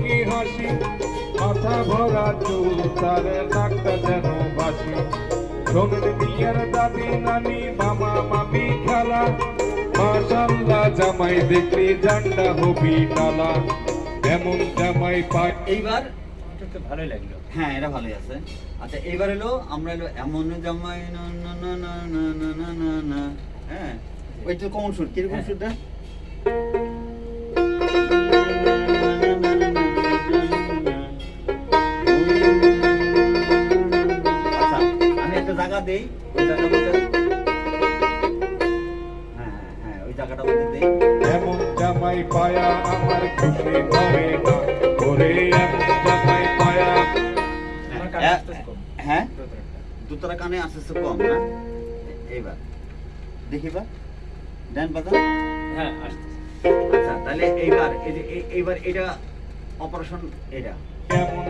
কি হাসি, মাথা ভরা চুল তার নাকটা যেন বাসি। শোনেন মিয়ার দাদি নানি মামা মামি খালা, মাশাআল্লাহ জামাই দেখলি জান্ডা হবি টালা। এমন জামাই পাই। এইবার তো ভালোই লাগলো। হ্যাঁ এটা ভালোই আছে। আচ্ছা এইবার এলো আমরা এলো এমন জামাই না না না না না না না না না। হ্যাঁ ওই তো কমন সুর কিরকম সুরটা? আচ্ছা আমি একটা জায়গা দেই, ওই জায়গা বলতে হ্যাঁ হ্যাঁ হ্যাঁ ওই জায়গাটা বলতে দেই। এমন জামাই পায়া আমার খুশি হবে না, ওরে এমন জামাই পায়া। আমার কাছে আসতে কম। হ্যাঁ দোতরাটা। দুতরা কানে আসতেছে কম না। এইবার দেখিবা ডান বাজান। হ্যাঁ আসতেছে। আচ্ছা তাহলে এইবার এই যে এইবার এটা অপারেশন এটা এমন